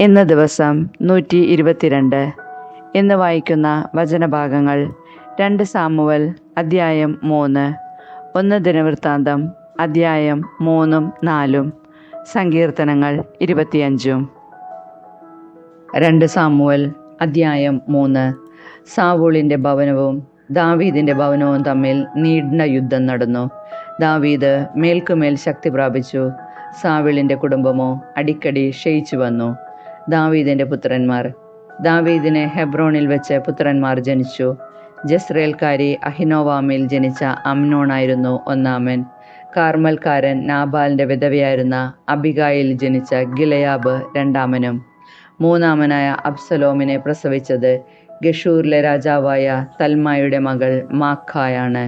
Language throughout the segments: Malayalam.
ഇന്ന് ദിവസം 122. ഇന്ന് വായിക്കുന്ന വചനഭാഗങ്ങൾ 2 സാമുവൽ അധ്യായം 3, 1 ദിനവൃത്താന്തം അധ്യായം 3-4, സങ്കീർത്തനങ്ങൾ 25. 2 സാമുവൽ അധ്യായം 3. സാവൂളിൻ്റെ ഭവനവും ദാവീദിൻ്റെ ഭവനവും തമ്മിൽ നീണ്ട യുദ്ധം നടന്നു. ദാവീദ് മേൽക്കുമേൽ ശക്തി പ്രാപിച്ചു. സാവൂളിൻ്റെ കുടുംബമോ അടിക്കടി ക്ഷയിച്ചു വന്നു. ദാവീദിൻ്റെ പുത്രന്മാർ. ദാവീദിന് ഹെബ്രോണിൽ വെച്ച് പുത്രന്മാർ ജനിച്ചു. ജസ്രേൽക്കാരി അഹിനോവാമിൽ ജനിച്ച അമ്നോണായിരുന്നു ഒന്നാമൻ. കാർമൽക്കാരൻ നാബാലിൻ്റെ വിധവയായിരുന്ന അബിഗായിൽ ജനിച്ച ഗിലെയാബ് രണ്ടാമനും. മൂന്നാമനായ അബ്സലോമിനെ പ്രസവിച്ചത് ഗഷൂറിലെ രാജാവായ തൽമായുടെ മകൾ മാഖായാണ്.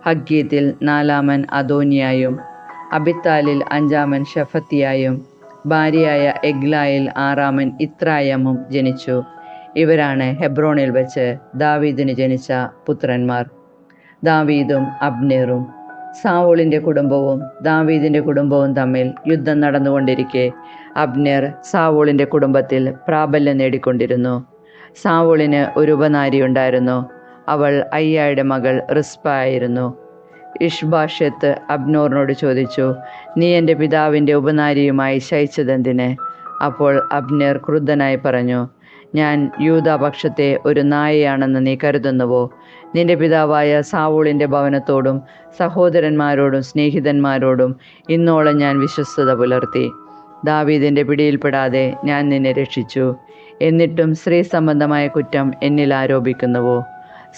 ഹഗ്ഗീത്തിൽ 4-ാമൻ അദോനിയായും അബിത്താലിൽ 5-ാമൻ ഷഫത്തിയായും ഭാര്യയായ എഗ്ലായിൽ 6-ാമൻ ഇത്രായമും ജനിച്ചു. ഇവരാണ് ഹെബ്രോണിൽ വെച്ച് ദാവീദിന് ജനിച്ച പുത്രന്മാർ. ദാവീദും അബ്നേറും. സാവൂളിൻ്റെ കുടുംബവും ദാവീദിൻ്റെ കുടുംബവും തമ്മിൽ യുദ്ധം നടന്നുകൊണ്ടിരിക്കെ അബ്നേർ സാവൂളിൻ്റെ കുടുംബത്തിൽ പ്രാബല്യം നേടിക്കൊണ്ടിരുന്നു. സാവൂളിന് ഒരു ഉപനാരിയുണ്ടായിരുന്നു. അവൾ അയ്യായുടെ മകൾ റിസ്പ ആയിരുന്നു. ഇഷ്ബാഷെത്ത് അബ്നോറിനോട് ചോദിച്ചു, നീ എൻ്റെ പിതാവിൻ്റെ ഉപനാരിയുമായി ശയിച്ചതെന്തിന്? അപ്പോൾ അബ്നേർ ക്രുദ്ധനായി പറഞ്ഞു, ഞാൻ യൂദാപക്ഷത്തെ ഒരു നായയാണെന്ന് നീ കരുതുന്നുവോ? നിന്റെ പിതാവായ സാവൂളിൻ്റെ ഭവനത്തോടും സഹോദരന്മാരോടും സ്നേഹിതന്മാരോടും ഇന്നോളം ഞാൻ വിശ്വസ്തത പുലർത്തി. ദാവീദിൻ്റെ പിടിയിൽപ്പെടാതെ ഞാൻ നിന്നെ രക്ഷിച്ചു. എന്നിട്ടും സ്ത്രീ സംബന്ധമായ കുറ്റം എന്നിൽ ആരോപിക്കുന്നുവോ?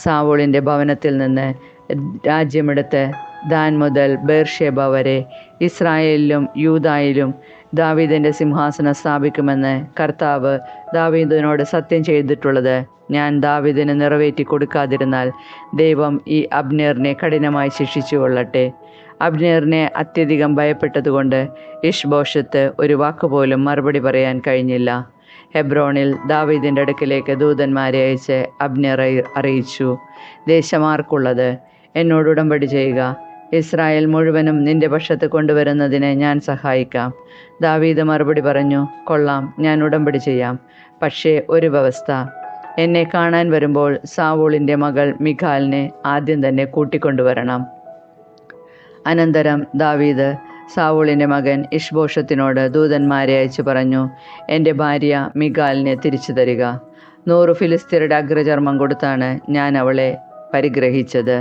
സാവൂളിൻ്റെ ഭവനത്തിൽ നിന്ന് രാജ്യമെടുത്ത് ദാൻ മുതൽ ബേർഷേബ വരെ ഇസ്രായേലിലും യൂദായിലും ദാവീദിൻ്റെ സിംഹാസനം സ്ഥാപിക്കുമെന്ന് കർത്താവ് ദാവീദിനോട് സത്യം ചെയ്തിട്ടുള്ളത് ഞാൻ ദാവീദിന് നിറവേറ്റി കൊടുക്കാതിരുന്നാൽ ദൈവം ഈ അബ്നേറിനെ കഠിനമായി ശിക്ഷിച്ചു കൊള്ളട്ടെ. അബ്നേറിനെ അത്യധികം ഭയപ്പെട്ടതുകൊണ്ട് ഇഷ്ബോഷത്ത് ഒരു വാക്കുപോലും മറുപടി പറയാൻ കഴിഞ്ഞില്ല. ഹെബ്രോണിൽ ദാവീദിൻ്റെ അടുക്കിലേക്ക് ദൂതന്മാരെ അയച്ച് അബ്നേർ അറിയിച്ചു, ദേശമാർക്കുള്ളത്? എന്നോട് ഉടമ്പടി ചെയ്യുക. ഇസ്രായേൽ മുഴുവനും നിന്റെ പക്ഷത്ത് കൊണ്ടുവരുന്നതിന് ഞാൻ സഹായിക്കാം. ദാവീദ് മറുപടി പറഞ്ഞു, കൊള്ളാം, ഞാൻ ഉടമ്പടി ചെയ്യാം. പക്ഷേ ഒരു വ്യവസ്ഥ. എന്നെ കാണാൻ വരുമ്പോൾ സാവൂളിൻ്റെ മകൾ മിഖാലിനെ ആദ്യം തന്നെ കൂട്ടിക്കൊണ്ടുവരണം. അനന്തരം ദാവീദ് സാവൂളിൻ്റെ മകൻ ഇഷ്ബോഷത്തിനോട് ദൂതന്മാരെ അയച്ചു പറഞ്ഞു, എൻ്റെ ഭാര്യ മിഖാലിനെ തിരിച്ചു തരിക. 100 ഫിലിസ്ത്യരുടെ അഗ്രചർമ്മം കൊടുത്താണ് ഞാൻ അവളെ പരിഗ്രഹിച്ചത്.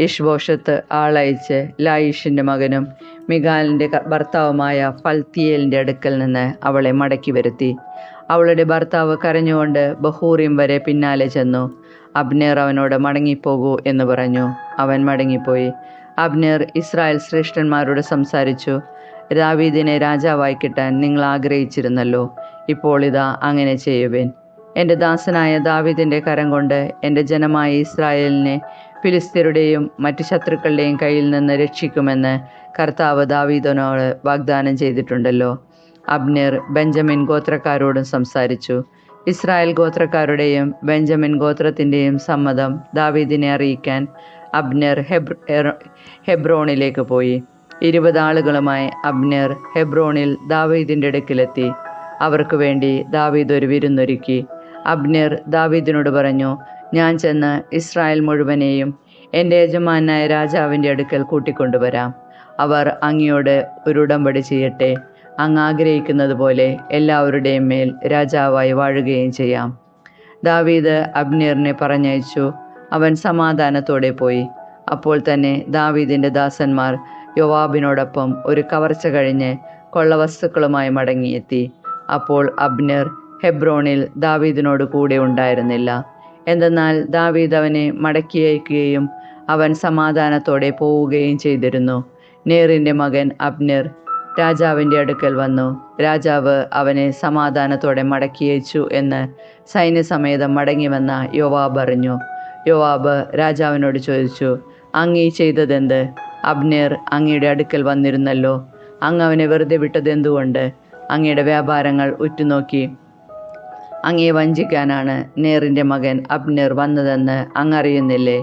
ഇഷ്ബോഷത്ത് ആളയച്ച് ലായിഷിൻ്റെ മകനും മിഖാലിൻ്റെ ഭർത്താവുമായ ഫൽത്തിയേലിൻ്റെ അടുക്കൽ നിന്ന് അവളെ മടക്കി വരുത്തി. അവളുടെ ഭർത്താവ് കരഞ്ഞുകൊണ്ട് ബഹൂറിം വരെ പിന്നാലെ ചെന്നു. അബ്നേർ അവനോട് മടങ്ങിപ്പോകൂ എന്ന് പറഞ്ഞു. അവൻ മടങ്ങിപ്പോയി. അബ്നേർ ഇസ്രായേൽ ശ്രേഷ്ഠന്മാരോട് സംസാരിച്ചു, ദാവീദിനെ രാജാവായി കിട്ടാൻ നിങ്ങൾ ആഗ്രഹിച്ചിരുന്നല്ലോ. ഇപ്പോൾ ഇതാ അങ്ങനെ ചെയ്യുവിൻ. എൻ്റെ ദാസനായ ദാവീദിൻ്റെ കരം കൊണ്ട് എൻ്റെ ജനമായ ഇസ്രായേലിനെ ഫിലിസ്ത്യരുടെയും മറ്റ് ശത്രുക്കളുടെയും കയ്യിൽ നിന്ന് രക്ഷിക്കുമെന്ന് കർത്താവ് ദാവീദിനോട് വാഗ്ദാനം ചെയ്തിട്ടുണ്ടല്ലോ. അബ്നേർ ബെഞ്ചമിൻ ഗോത്രക്കാരോടും സംസാരിച്ചു. ഇസ്രായേൽ ഗോത്രക്കാരുടെയും ബെഞ്ചമിൻ ഗോത്രത്തിൻ്റെയും സമ്മതം ദാവീദിനെ അറിയിക്കാൻ അബ്നേർ ഹെബ്രോണിലേക്ക് പോയി. 20 ആളുകളുമായി അബ്നേർ ഹെബ്രോണിൽ ദാവീദിൻ്റെ അടുക്കിലെത്തി. അവർക്ക് വേണ്ടി ദാവീദ് ഒരു വിരുന്നൊരുക്കി. അബ്നേർ ദാവീദിനോട് പറഞ്ഞു, ഞാൻ ചെന്ന് ഇസ്രായേൽ മുഴുവനെയും എൻ്റെ യജമാനായ രാജാവിൻ്റെ അടുക്കൽ കൂട്ടിക്കൊണ്ടുവരാം. അവർ അങ്ങയോട് ഒരു ഉടമ്പടി ചെയ്യട്ടെ. അങ്ങ് ആഗ്രഹിക്കുന്നത് പോലെ എല്ലാവരുടെയും മേൽ രാജാവായി വാഴുകയും ചെയ്യാം. ദാവീദ് അബ്നേറിനെ പറഞ്ഞയച്ചു. അവൻ സമാധാനത്തോടെ പോയി. അപ്പോൾ തന്നെ ദാവീദിൻ്റെ ദാസന്മാർ യോവാബിനോടൊപ്പം ഒരു കവർച്ച കഴിഞ്ഞ് കൊള്ളവസ്തുക്കളുമായി മടങ്ങിയെത്തി. അപ്പോൾ അബ്നേർ ഹെബ്രോണിൽ ദാവീദിനോട് കൂടെ ഉണ്ടായിരുന്നില്ല. എന്തെന്നാൽ ദാവീദ് അവനെ മടക്കിയയക്കുകയും അവൻ സമാധാനത്തോടെ പോവുകയും ചെയ്തിരുന്നു. നേറിൻ്റെ മകൻ അബ്നേർ രാജാവിൻ്റെ അടുക്കൽ വന്നു. രാജാവ് അവനെ സമാധാനത്തോടെ മടക്കിയയച്ചു എന്ന് സൈന്യസമേതം മടങ്ങിവന്ന യോവാബ് അറിഞ്ഞു. യോവാബ് രാജാവിനോട് ചോദിച്ചു, അങ്ങ് ഈ ചെയ്തതെന്ത്? അബ്നേർ അങ്ങയുടെ അടുക്കൽ വന്നിരുന്നല്ലോ. അങ്ങ് അവനെ വെറുതെ വിട്ടതെന്തുകൊണ്ട്? അങ്ങയുടെ വ്യാപാരങ്ങൾ ഉറ്റുനോക്കി അങ്ങയെ വഞ്ചിക്കാനാണ് നേറിൻ്റെ മകൻ അബ്നേർ വന്നതെന്ന് അങ്ങറിയുന്നില്ലേ?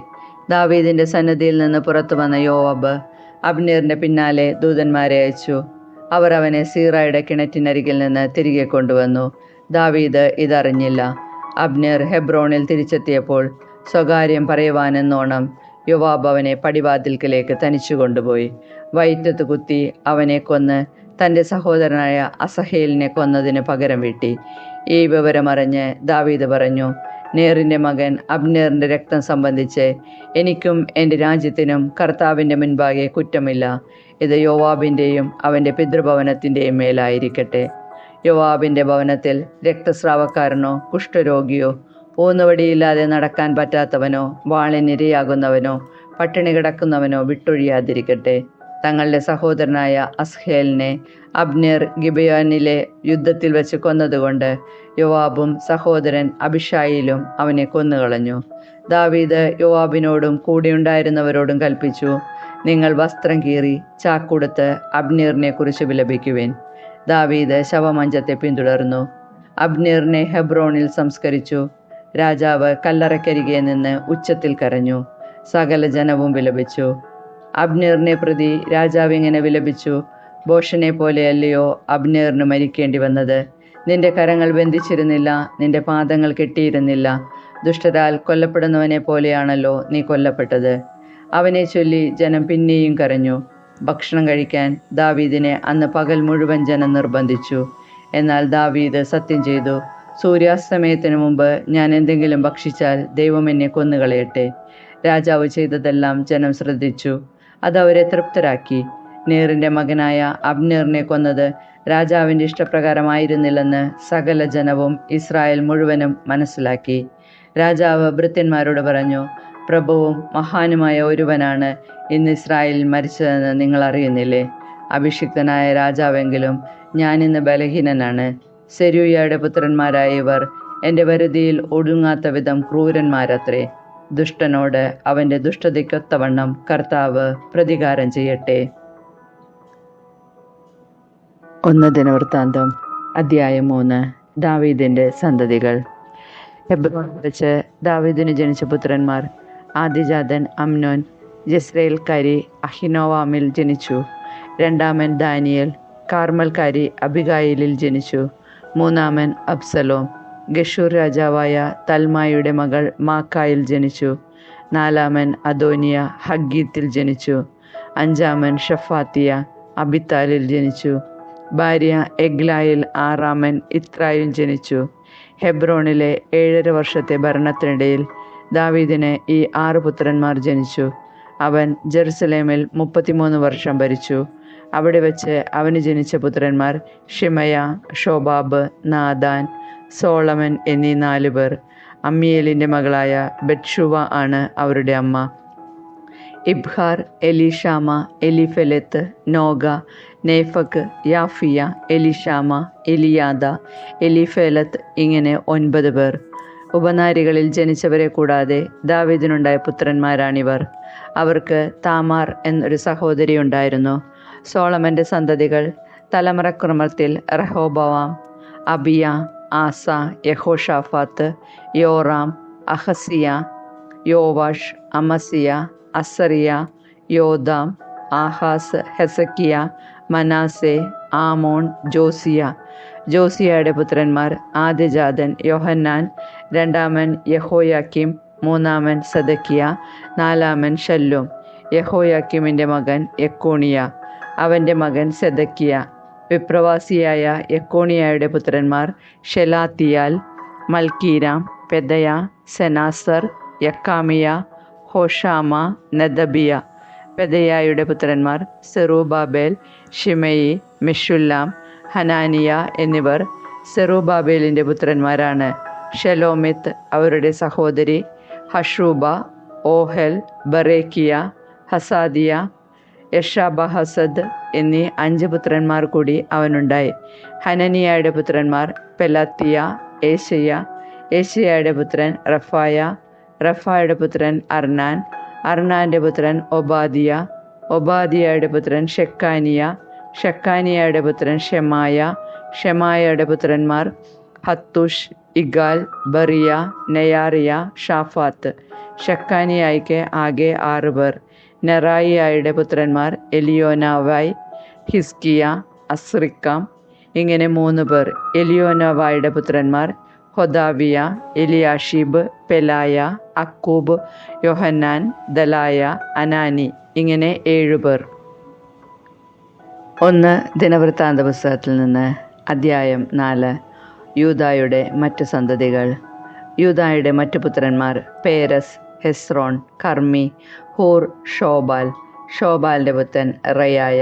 ദാവീദിൻ്റെ സന്നിധിയിൽ നിന്ന് പുറത്തു വന്ന യോവാബ് അബ്നേറിൻ്റെ പിന്നാലെ ദൂതന്മാരെ അയച്ചു. അവർ അവനെ സീറായുടെ കിണറ്റിനരികിൽ നിന്ന് തിരികെ കൊണ്ടുവന്നു. ദാവീദ് ഇതറിഞ്ഞില്ല. അബ്നേർ ഹെബ്രോണിൽ തിരിച്ചെത്തിയപ്പോൾ സ്വകാര്യം പറയുവാനെന്നോണം യോവാബ് അവനെ പടിവാതിൽക്കലേക്ക് തനിച്ചു കൊണ്ടുപോയി. വയറ്റത്ത് കുത്തി അവനെ കൊന്ന് തൻ്റെ സഹോദരനായ അസഹേലിനെ കൊന്നതിന് പകരം വീട്ടി. ഈ വിവരമറിഞ്ഞ് ദാവീദ് പറഞ്ഞു, നേറിൻ്റെ മകൻ അബ്നേറിൻ്റെ രക്തം സംബന്ധിച്ച് എനിക്കും എൻ്റെ രാജ്യത്തിനും കർത്താവിൻ്റെ മുൻപാകെ കുറ്റമില്ല. ഇത് യോവാബിൻ്റെയും അവൻ്റെ പിതൃഭവനത്തിൻ്റെയും മേലായിരിക്കട്ടെ. യോവാബിൻ്റെ ഭവനത്തിൽ രക്തസ്രാവക്കാരനോ കുഷ്ഠരോഗിയോ ഊന്നുവടിയില്ലാതെ നടക്കാൻ പറ്റാത്തവനോ വാളിനിരയാകുന്നവനോ പട്ടിണി കിടക്കുന്നവനോ വിട്ടൊഴിയാതിരിക്കട്ടെ. തങ്ങളുടെ സഹോദരനായ അസ്ഹേലിനെ അബ്നേർ ഗിബയോനിലെ യുദ്ധത്തിൽ വെച്ച് കൊന്നതുകൊണ്ട് യോവാബും സഹോദരൻ അബിഷായിലും അവനെ കൊന്നുകളഞ്ഞു. ദാവീദ് യോവാബിനോടും കൂടെയുണ്ടായിരുന്നവരോടും കൽപ്പിച്ചു, നിങ്ങൾ വസ്ത്രം കീറി ചാക്കുടുത്ത് അബ്നേറിനെ കുറിച്ച് വിലപിക്കുവിൻ. ദാവീദ് ശവമഞ്ചത്തെ പിന്തുടർന്നു. അബ്നേറിനെ ഹെബ്രോണിൽ സംസ്കരിച്ചു. രാജാവ് കല്ലറക്കരികെ നിന്ന് ഉച്ചത്തിൽ കരഞ്ഞു. സകല ജനവും വിലപിച്ചു. അബ്നേറിനെ പ്രതി രാജാവ് ഇങ്ങനെ വിലപിച്ചു, ബോഷനെ പോലെയല്ലയോ അബ്നേറിന് മരിക്കേണ്ടി വന്നത്? നിന്റെ കരങ്ങൾ ബന്ധിച്ചിരുന്നില്ല, നിന്റെ പാദങ്ങൾ കെട്ടിയിരുന്നില്ല. ദുഷ്ടരാൽ കൊല്ലപ്പെടുന്നവനെ പോലെയാണല്ലോ നീ കൊല്ലപ്പെട്ടത്. അവനെ ചൊല്ലി ജനം പിന്നെയും കരഞ്ഞു. ഭക്ഷണം കഴിക്കാൻ ദാവീദിനെ അന്ന് പകൽ മുഴുവൻ ജനം നിർബന്ധിച്ചു. എന്നാൽ ദാവീദ് സത്യം ചെയ്തു, സൂര്യാസ്തമയത്തിനു മുമ്പ് ഞാൻ എന്തെങ്കിലും ഭക്ഷിച്ചാൽ ദൈവം എന്നെ കൊന്നുകളയട്ടെ. രാജാവ് ചെയ്തതെല്ലാം ജനം ശ്രദ്ധിച്ചു. അതവരെ തൃപ്തരാക്കി. നേറിൻ്റെ മകനായ അബ്നേറിനെ കൊന്നത് രാജാവിൻ്റെ ഇഷ്ടപ്രകാരമായിരുന്നില്ലെന്ന് സകല ജനവും ഇസ്രായേൽ മുഴുവനും മനസ്സിലാക്കി. രാജാവ് ഭൃത്യന്മാരോട് പറഞ്ഞു, പ്രഭുവും മഹാനുമായ ഒരുവനാണ് ഇന്ന് ഇസ്രായേലിൽ മരിച്ചതെന്ന് നിങ്ങൾ അറിയുന്നില്ലേ? അഭിഷിക്തനായ രാജാവെങ്കിലും ഞാനിന്ന് ബലഹീനനാണ്. സെരൂയയുടെ പുത്രന്മാരായ ഇവർ എൻ്റെ വരുതിയിൽ ഒടുങ്ങാത്ത വിധം ക്രൂരന്മാരത്രേ. ദുഷ്ടനോട് അവൻ്റെ ദുഷ്ടതയ്ക്കൊത്തവണ്ണം കർത്താവ് പ്രതികാരം ചെയ്യട്ടെ. 1 ദിനവൃത്താന്തം അധ്യായം 3. ദാവീദിൻ്റെ സന്തതികൾ. ഹെബ്രോനിൽ വെച്ച് ദാവീദിന് ജനിച്ച പുത്രന്മാർ: ആദ്യജാതൻ അമ്നോൻ ജെസ്രയേൽക്കാരി അഹിനോവാമിൽ ജനിച്ചു. രണ്ടാമൻ ദാനിയേൽ കാർമൽക്കാരി അബിഗായിലിൽ ജനിച്ചു. മൂന്നാമൻ അബ്സലോം ഗഷൂർ രാജാവായ തൽമായുടെ മകൾ മാക്കായിൽ ജനിച്ചു. നാലാമൻ അദോനിയ ഹഗ്ഗീത്തിൽ ജനിച്ചു. അഞ്ചാമൻ ഷഫാത്തിയ അബിത്താലിൽ ജനിച്ചു. ഭാര്യ എഗ്ലായിൽ ആറാമൻ ഇത്രായിൽ ജനിച്ചു. ഹെബ്രോണിലെ 7.5 വർഷത്തെ ഭരണത്തിനിടയിൽ ദാവീദിന് ഈ 6 പുത്രന്മാർ ജനിച്ചു. അവൻ ജെറുസലേമിൽ 33 വർഷം ഭരിച്ചു. അവിടെ വെച്ച് അവന് ജനിച്ച പുത്രന്മാർ ഷിമയ, ഷോബാബ്, നാദാൻ, സോളമൻ എന്നീ 4 പേർ. അമ്മിയേലിൻ്റെ മകളായ ബത്ഷുവ ആണ് അവരുടെ അമ്മ. ഇബ്ഹാർ, എലീഷാമ, എലിഫെലെത്ത്, നോഗ, നേഫക്ക്, യാഫിയ, എലിഷാമ, എലിയാദ, എലിഫെലത്ത്, ഇങ്ങനെ 9 പേർ. ഉപനാരികളിൽ ജനിച്ചവരെ കൂടാതെ ദാവീദിനുണ്ടായ പുത്രന്മാരാണിവർ. അവർക്ക് താമാർ എന്നൊരു സഹോദരി ഉണ്ടായിരുന്നു. സോളമൻ്റെ സന്തതികൾ തലമുറക്രമത്തിൽ Rehoboam, Abijah, Asa, Jehoshaphat, Joram, Ahaziah, Joash, Amaziah, Azariah, Jotham, Ahaz, Hezekiah, Manasseh, Amon, Josiah. ജോസിയയുടെ പുത്രന്മാർ: ആദ്യജാതൻ യോഹന്നാൻ, രണ്ടാമൻ യഹോയാക്കിം, മൂന്നാമൻ സദക്കിയ, നാലാമൻ ശല്ലൂം. യഹോയാക്കിമിൻ്റെ മകൻ യെക്കോണിയ, അവൻ്റെ മകൻ സെദക്കിയ. വിപ്രവാസിയായ യെക്കോണിയയുടെ പുത്രന്മാർ: ഷെലാത്തിയാൽ, മൽക്കീരാം, പെദയ, സെനാസർ, യക്കാമിയ, ഹോഷാമ, നെദബിയ. പെദയായുടെ പുത്രന്മാർ: സെറൂബാബേൽ, ഷിമയി, മെഷുല്ലാം, ഹനാനിയ എന്നിവർ. സെറൂബാബേലിൻ്റെ പുത്രന്മാരാണ് ഷെലോമിത്ത്, അവരുടെ സഹോദരി ഹഷൂബ, ഓഹെൽ, ബറേക്കിയ, ഹസാദിയ, യഷബഹസദ് എന്നീ 5 പുത്രന്മാർ കൂടി അവനുണ്ടായി. ഹനനിയയുടെ പുത്രന്മാർ: പെലാത്തിയ, ഏശയ്യ. ഏശയ്യയുടെ പുത്രൻ റഫായ, റഫായുടെ പുത്രൻ അർനാൻ, അർനാൻ്റെ പുത്രൻ ഒബാദിയ, ഒബാദിയയുടെ പുത്രൻ ഷെക്കാനിയ, ഷെക്കാനിയയുടെ പുത്രൻ ഷെമായ, ഷെമായയുടെ പുത്രന്മാർ ഹത്തൂഷ്, ഇഗാൽ, ബറിയ, നെയാറിയ, ഷാഫാത്ത്. ഷെക്കാനിയായിക്ക് ആകെ 6 പേർ. നെറായിയായുടെ പുത്രന്മാർ: എലിയോനാവായ്, ഹിസ്കിയ, അസ്രിക്കാം. ഇങ്ങനെ 3 പേർ. എലിയോനോവായുടെ പുത്രന്മാർ ഹൊദാവിയ, എലിയാഷിബ്, പെലായ, അക്കൂബ്, യോഹന്നാൻ, ദലായ, അനാനി. ഇങ്ങനെ 7 പേർ. 1 ദിനവൃത്താന്ത പുസ്തകത്തിൽ നിന്ന്. അദ്ധ്യായം 4. യൂദായുടെ മറ്റു സന്തതികൾ. യൂദായുടെ മറ്റു പുത്രന്മാർ പേരസ്, ഹെസ്രോൺ, കർമ്മി, ഹൂർ, ഷോബാൽ. ഷോബാലിൻ്റെ പുത്രൻ റയായ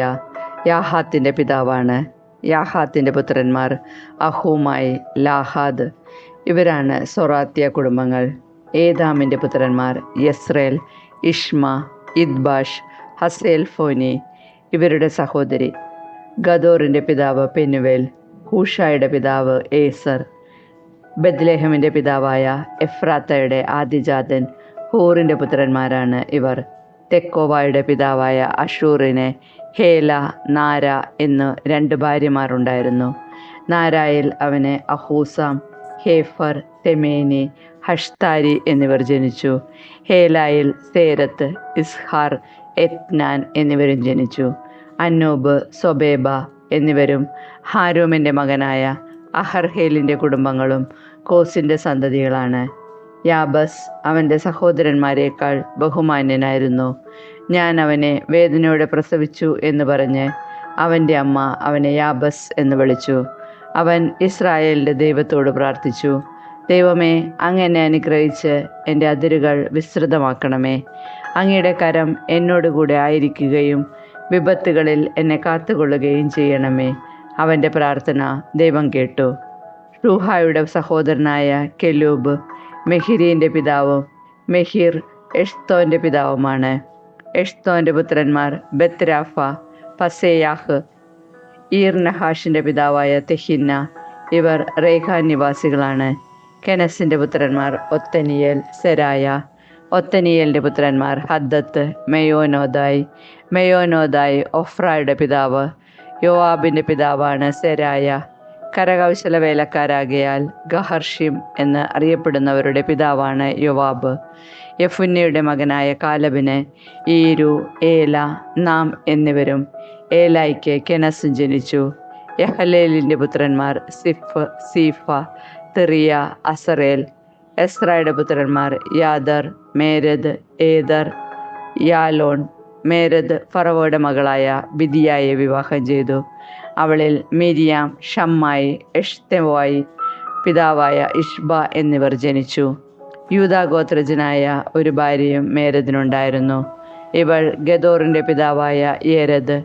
യാഹാത്തിൻ്റെ പിതാവാണ്. യാഹാത്തിൻ്റെ പുത്രന്മാർ അഹൂമായി, ലാഹാദ്. ഇവരാണ് സൊറാത്യ കുടുംബങ്ങൾ. ഏതാമിൻ്റെ പുത്രന്മാർ യസ്രേൽ, ഇഷ്മ, ഇദ്ബാഷ്, ഹസേൽ ഫോനി. ഇവരുടെ സഹോദരി. ഗദോറിൻ്റെ പിതാവ് പെനുവേൽ. ഹൂഷായുടെ പിതാവ് ഏസർ. ബെത്ലേഹമിൻ്റെ പിതാവായ എഫ്രാത്തയുടെ ആദ്യജാതൻ. ഹൂറിൻ്റെ പുത്രന്മാരാണ് ഇവർ. തെക്കോവായുടെ പിതാവായ അഷൂറിന് ഹേല, നാര എന്ന് 2 ഭാര്യമാരുണ്ടായിരുന്നു. നാരായിൽ അവന് അഹൂസാം, ഹേഫർ, തെമേനി, ഹഷ്താരി എന്നിവർ ജനിച്ചു. ഹേലായിൽ സേരത്ത്, ഇസ്ഹാർ, എത്നാൻ എന്നിവരും ജനിച്ചു. അന്നൂബ്, സൊബേബ എന്നിവരും ഹാരൂമിൻ്റെ മകനായ അഹർഹേലിൻ്റെ കുടുംബങ്ങളും കോസിൻ്റെ സന്തതികളാണ്. യാബസ് അവൻ്റെ സഹോദരന്മാരെക്കാൾ ബഹുമാന്യനായിരുന്നു. ഞാൻ അവനെ വേദനയോടെ പ്രസവിച്ചു എന്ന് പറഞ്ഞ് അവൻ്റെ അമ്മ അവനെ യാബസ് എന്ന് വിളിച്ചു. അവൻ ഇസ്രായേലിൻ്റെ ദൈവത്തോട് പ്രാർത്ഥിച്ചു, ദൈവമേ, അങ്ങ് എന്നെ അനുഗ്രഹിച്ച് എൻ്റെ അതിരുകൾ വിസ്തൃതമാക്കണമേ. അങ്ങയുടെ കരം എന്നോടുകൂടെ ആയിരിക്കുകയും വിപത്തുകളിൽ എന്നെ കാത്തുകൊള്ളുകയും ചെയ്യണമേ. അവൻ്റെ പ്രാർത്ഥന ദൈവം കേട്ടു. ഷൂഹായുടെ സഹോദരനായ കെലൂബ് മെഹിരീൻ്റെ പിതാവും മെഹിർ എഷ്തോൻ്റെ പിതാവുമാണ്. എഷ്തോൻ്റെ പുത്രന്മാർ ബെത്രാഫ, പസേയാഹ്. ഈർനഹാഷിൻ്റെ പിതാവായ തെഹിന്ന. ഇവർ റേഖാൻ നിവാസികളാണ്. കെനസിൻ്റെ പുത്രന്മാർ ഒത്തനിയേൽ, സെരായ. ഒത്തനിയേലിൻ്റെ പുത്രന്മാർ ഹദ്ദത്ത്, മെയോനോദായ്. മെയോനോദായ് ഒഫ്രയുടെ പിതാവ്. യോവാബിൻ്റെ പിതാവാണ് സെരായ. കരകൗശല വേലക്കാരാകയാൽ ഗഹർഷിം എന്ന് അറിയപ്പെടുന്നവരുടെ പിതാവാണ് യോവാബ്. യെഫുന്നയുടെ മകനായ കാലബിന് ഈരു, ഏല, നാം എന്നിവരും. ഏലായ്ക്ക് കെനസും ജനിച്ചു. യഹലേലിൻ്റെ പുത്രന്മാർ സിഫ്, സീഫ, തെറിയ, അസറേൽ. എസ്രയുടെ പുത്രന്മാർ യാദർ, മേരദ്, ഏദർ, യാലോൺ. മേരദ് ഫറവോയുടെ മകളായ ബിദിയായെ വിവാഹം ചെയ്തു. അവളിൽ മിരിയാം, ഷമ്മായി, എഷ്തെവായി പിതാവായ ഇഷ്ബ എന്നിവർ ജനിച്ചു. യൂദാഗോത്രജനായ ഒരു ഭാര്യയും മേരദിനുണ്ടായിരുന്നു. ഇവൾ ഗദോറിൻ്റെ പിതാവായ യേരദ്,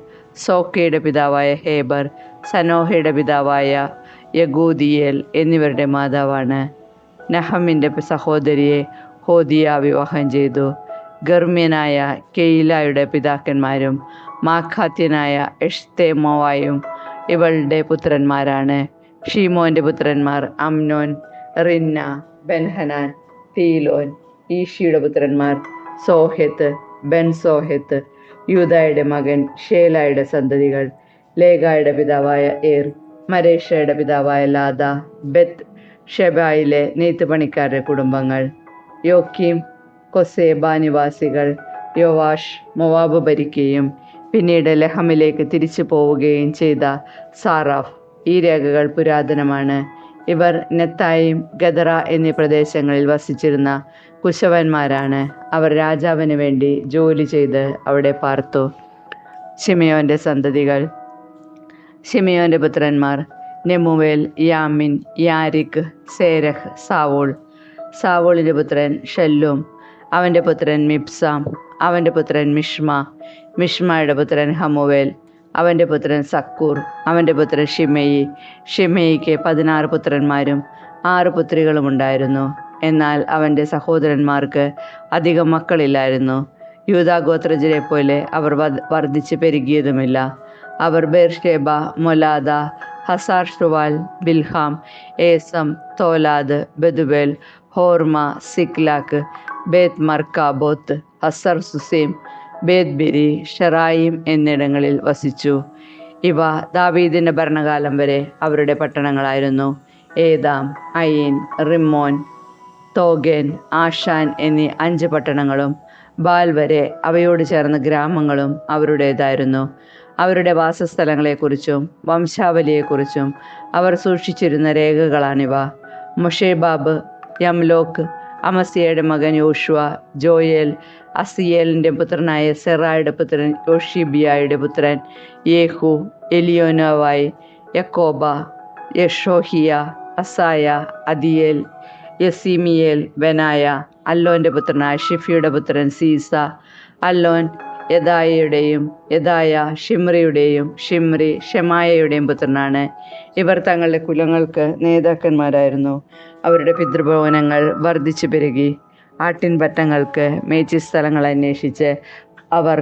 സോക്കയുടെ പിതാവായ ഹേബർ, സനോഹയുടെ പിതാവായ യഗൂദിയേൽ എന്നിവരുടെ മാതാവാണ്. നഹമിൻ്റെ സഹോദരിയെ ഹോദിയ വിവാഹം ചെയ്തു. ഗർമ്മ്യനായ കെയിലായുടെ പിതാക്കന്മാരും മാഖാത്യനായ എഷ്തെമോവായും ഇവളുടെ പുത്രന്മാരാണ്. ഷീമോൻ്റെ പുത്രന്മാർ അമ്നോൻ, റിന്ന, ബെൻഹനാൻ, തീലോൻ. ഈഷിയുടെ പുത്രന്മാർ സോഹെത്ത്, ബെൻസോഹെത്ത്. യൂദായുടെ മകൻ ഷേലായുടെ സന്തതികൾ. ലേഗായുടെ പിതാവായ ഏർ, മരേഷയുടെ പിതാവായ ലാദ, ബെത്ത് ഷെബായിലെ നെയ്ത്തുപണിക്കാരുടെ കുടുംബങ്ങൾ. യോക്കീം കൊസേബ നിവാസികൾ. യോവാഷ് മൊവാബ് ഭരിക്കുകയും പിന്നീട് ലഹമിലേക്ക് തിരിച്ചു പോവുകയും ചെയ്ത സാറാഫ്. ഈ രേഖകൾ പുരാതനമാണ്. ഇവർ നെത്തായിം, ഗദറ എന്നീ പ്രദേശങ്ങളിൽ വസിച്ചിരുന്ന കുശവന്മാരാണ്. അവർ രാജാവിന് വേണ്ടി ജോലി ചെയ്ത് അവിടെ പാർത്തു. ശിമെയോൻ്റെ സന്തതികൾ. ശിമെയോൻ്റെ പുത്രന്മാർ നെമുവേൽ, യാമിൻ, യാരിക്, സേരഹ്, സാവൂൾ. സാവൂളിൻ്റെ പുത്രൻ ഷല്ലൂം. അവൻ്റെ പുത്രൻ മിബ്സാം. അവൻ്റെ പുത്രൻ മിഷ്മ. മിഷ്മയുടെ പുത്രൻ ഹമുവേൽ. അവൻ്റെ പുത്രൻ സക്കൂർ. അവൻ്റെ പുത്രൻ ഷിമെയി. ഷിമെയിക്ക് 16 പുത്രന്മാരും 6 പുത്രികളും ഉണ്ടായിരുന്നു. എന്നാൽ അവൻ്റെ സഹോദരന്മാർക്ക് അധികം മക്കളില്ലായിരുന്നു. യൂദാഗോത്രജരെ പോലെ അവർ വർദ്ധിച്ച് പെരുകിയതുമില്ല. അവർ ബേർഷേബ, മൊലാദ, ഹസാർ ഷുവാൽ, ബിൽഹാം, ഏസം, തോലാദ്, ബെദുബേൽ, ഹോർമ, സിക്ലാക്ക്, ബേത് മർക്കാബോത്ത്, ഹസർ സുസീം, ബേത് ബിരി, ഷെറായിം എന്നിടങ്ങളിൽ വസിച്ചു. ഇവ ദാവീദിൻ്റെ ഭരണകാലം വരെ അവരുടെ പട്ടണങ്ങളായിരുന്നു. ഏതാം, അയിൻ, റിമ്മോൻ, തോഗേൻ, ആഷാൻ എന്നീ 5 പട്ടണങ്ങളും ബാൽ വരെ അവയോട് ചേർന്ന ഗ്രാമങ്ങളും അവരുടേതായിരുന്നു. അവരുടെ വാസസ്ഥലങ്ങളെക്കുറിച്ചും വംശാവലിയെക്കുറിച്ചും അവർ സൂക്ഷിച്ചിരുന്ന രേഖകളാണിവ. മൊഷേബാബ്, യംലോക്ക്, അമസ്യയുടെ മകൻ യോശുവ, ജോയേൽ, അസിയേലിൻ്റെ പുത്രനായ സെറായുടെ പുത്രൻ യോഷിബിയായുടെ പുത്രൻ യേഹു, എലിയോനോവായ്, യക്കോബ, യഷോഹിയ, അസായ, അദിയേൽ, യസീമിയേൽ, ബെനായ. അല്ലോൻ്റെ പുത്രനായ ഷിഫിയുടെ പുത്രൻ സീസ. അല്ലോൻ യദായയുടെയും യദായ ഷിമ്രിയുടെയും ഷിമ്രി ഷെമായയുടെയും പുത്രനാണ്. ഇവർ തങ്ങളുടെ കുലങ്ങൾക്ക് നേതാക്കന്മാരായിരുന്നു. അവരുടെ പിതൃഭവനങ്ങൾ വർദ്ധിച്ചു പെരുകി. ആട്ടിൻപറ്റങ്ങൾക്ക് മേച്ചിസ്ഥലങ്ങൾ അന്വേഷിച്ച് അവർ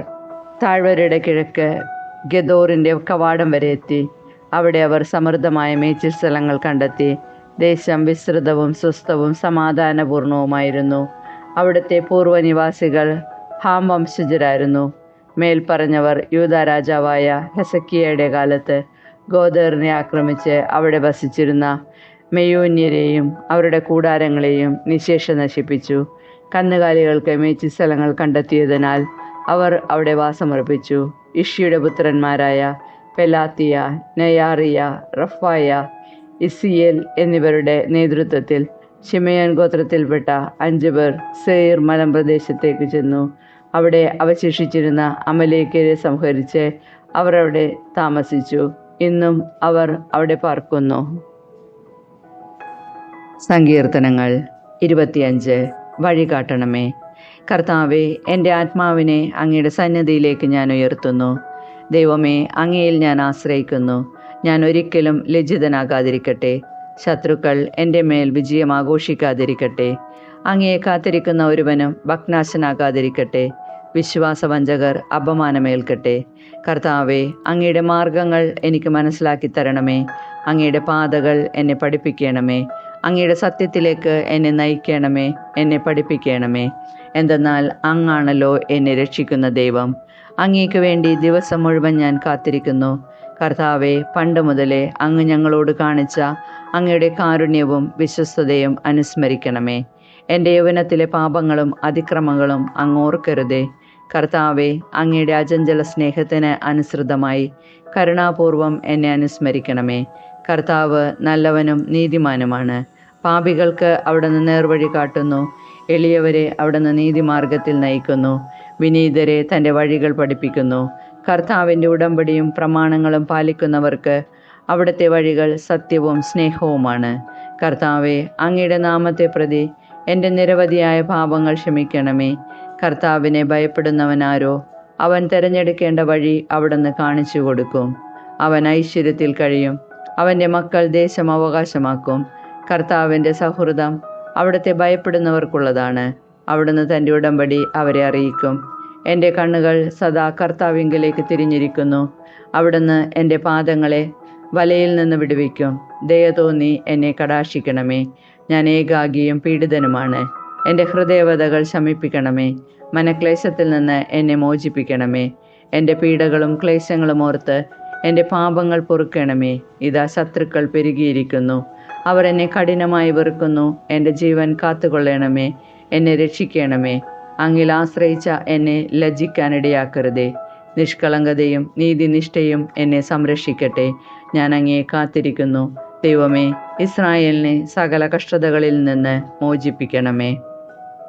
താഴ്വരയുടെ കിഴക്ക് ഗെദോറിൻ്റെ കവാടം വരെ എത്തി. അവിടെ അവർ സമൃദ്ധമായ മേച്ചിൽ സ്ഥലങ്ങൾ കണ്ടെത്തി. ദേശം വിസ്തൃതവും സ്വസ്ഥവും സമാധാനപൂർണവുമായിരുന്നു. അവിടുത്തെ പൂർവ്വനിവാസികൾ ഹാം വംശജരായിരുന്നു. മേൽപ്പറഞ്ഞവർ യൂദാ രാജാവായ ഹെസക്കിയയുടെ കാലത്ത് ഗോദറിനെ ആക്രമിച്ച് അവിടെ വസിച്ചിരുന്ന മെയൂന്യരെയും അവരുടെ കൂടാരങ്ങളെയും നിശേഷം നശിപ്പിച്ചു. കന്നുകാലികൾക്ക് മേച്ചിസ്ഥലങ്ങൾ കണ്ടെത്തിയതിനാൽ അവർ അവിടെ വാസമുറപ്പിച്ചു. ഇഷിയുടെ പുത്രന്മാരായ പെലാത്തിയ, നെയാറിയ, റഫായ, ഇസിയേൽ എന്നിവരുടെ നേതൃത്വത്തിൽ ശിമെയോൻ ഗോത്രത്തിൽപ്പെട്ട 5 പേർ സെയീർ മലമ്പ്രദേശത്തേക്ക് ചെന്നു. അവിടെ അവശേഷിച്ചിരുന്ന അമലേക്യരെ സംഹരിച്ച് അവർ അവിടെ താമസിച്ചു. ഇന്നും അവർ അവിടെ പാർക്കുന്നു. സങ്കീർത്തനങ്ങൾ 25. വഴി കാട്ടണമേ. കർത്താവേ, എൻ്റെ ആത്മാവിനെ അങ്ങയുടെ സന്നിധിയിലേക്ക് ഞാൻ ഉയർത്തുന്നു. ദൈവമേ, അങ്ങയിൽ ഞാൻ ആശ്രയിക്കുന്നു. ഞാൻ ഒരിക്കലും ലജ്ജിതനാകാതിരിക്കട്ടെ. ശത്രുക്കൾ എൻ്റെ മേൽ വിജയം ആഘോഷിക്കാതിരിക്കട്ടെ. അങ്ങയെ കാത്തിരിക്കുന്ന ഒരുവനും ഭഗ്നാശനാകാതിരിക്കട്ടെ. വിശ്വാസവഞ്ചകർ അപമാനമേൽക്കട്ടെ. കർത്താവേ, അങ്ങയുടെ മാർഗങ്ങൾ എനിക്ക് മനസ്സിലാക്കി തരണമേ. അങ്ങയുടെ പാതകൾ എന്നെ പഠിപ്പിക്കണമേ. അങ്ങയുടെ സത്യത്തിലേക്ക് എന്നെ നയിക്കണമേ, എന്നെ പഠിപ്പിക്കണമേ. എന്തെന്നാൽ അങ്ങാണല്ലോ എന്നെ രക്ഷിക്കുന്ന ദൈവം. അങ്ങേക്ക് വേണ്ടി ദിവസം മുഴുവൻ ഞാൻ കാത്തിരിക്കുന്നു. കർത്താവെ, പണ്ട് മുതലേ അങ്ങ് ഞങ്ങളോട് കാണിച്ച അങ്ങയുടെ കാരുണ്യവും വിശ്വസ്തതയും അനുസ്മരിക്കണമേ. എൻ്റെ യൗവനത്തിലെ പാപങ്ങളും അതിക്രമങ്ങളും അങ്ങ് ഓർക്കരുതേ. കർത്താവെ, അങ്ങയുടെ അചഞ്ചല സ്നേഹത്തിന് അനുസൃതമായി കരുണാപൂർവം എന്നെ അനുസ്മരിക്കണമേ. കർത്താവ് നല്ലവനും നീതിമാനുമാണ്. പാപികൾക്ക് അവിടുന്ന് നേർവഴി കാട്ടുന്നു. എളിയവരെ അവിടുന്ന് നീതിമാർഗത്തിൽ നയിക്കുന്നു. വിനീതരെ തൻ്റെ വഴികൾ പഠിപ്പിക്കുന്നു. കർത്താവിൻ്റെ ഉടമ്പടിയും പ്രമാണങ്ങളും പാലിക്കുന്നവർക്ക് അവിടുത്തെ വഴികൾ സത്യവും സ്നേഹവുമാണ്. കർത്താവെ, അങ്ങയുടെ നാമത്തെ പ്രതി എൻ്റെ നിരവധിയായ പാപങ്ങൾ ക്ഷമിക്കണമേ. കർത്താവിനെ ഭയപ്പെടുന്നവനാരോ? അവൻ തിരഞ്ഞെടുക്കേണ്ട വഴി അവിടുന്ന് കാണിച്ചു കൊടുക്കും. അവൻ ഐശ്വര്യത്തിൽ കഴിയും. അവൻ്റെ മക്കൾ ദേശം അവകാശമാക്കും. കർത്താവിൻ്റെ സൗഹൃദം അവിടുത്തെ ഭയപ്പെടുന്നവർക്കുള്ളതാണ്. അവിടുന്ന് തൻ്റെ ഉടമ്പടി അവരെ അറിയിക്കും. എൻ്റെ കണ്ണുകൾ സദാ കർത്താവിങ്കലേക്ക് തിരിഞ്ഞിരിക്കുന്നു. അവിടുന്ന് എൻ്റെ പാദങ്ങളെ വലയിൽ നിന്ന് വിടുവിക്കും. ദയ തോന്നി എന്നെ കടാക്ഷിക്കണമേ. ഞാൻ ഏകാകിയും പീഡിതനുമാണ്. എൻ്റെ ഹൃദയവധകൾ ശമിപ്പിക്കണമേ. മനക്ലേശത്തിൽ നിന്ന് എന്നെ മോചിപ്പിക്കണമേ. എൻ്റെ പീഡകളും ക്ലേശങ്ങളും ഓർത്ത് എൻ്റെ പാപങ്ങൾ പൊറുക്കണമേ. ഇതാ ശത്രുക്കൾ പെരുകിയിരിക്കുന്നു. അവർ എന്നെ കഠിനമായി വെറുക്കുന്നു. എൻ്റെ ജീവൻ കാത്തുകൊള്ളണമേ. എന്നെ രക്ഷിക്കണമേ. അങ്ങിൽ ആശ്രയിച്ച എന്നെ ലജ്ജിക്കാനിടയാക്കരുതേ. നിഷ്കളങ്കതയും നീതിനിഷ്ഠയും എന്നെ സംരക്ഷിക്കട്ടെ. ഞാൻ അങ്ങയെ കാത്തിരിക്കുന്നു. ദൈവമേ, ഇസ്രായേലിനെ സകല കഷ്ടതകളിൽ നിന്ന് മോചിപ്പിക്കണമേ.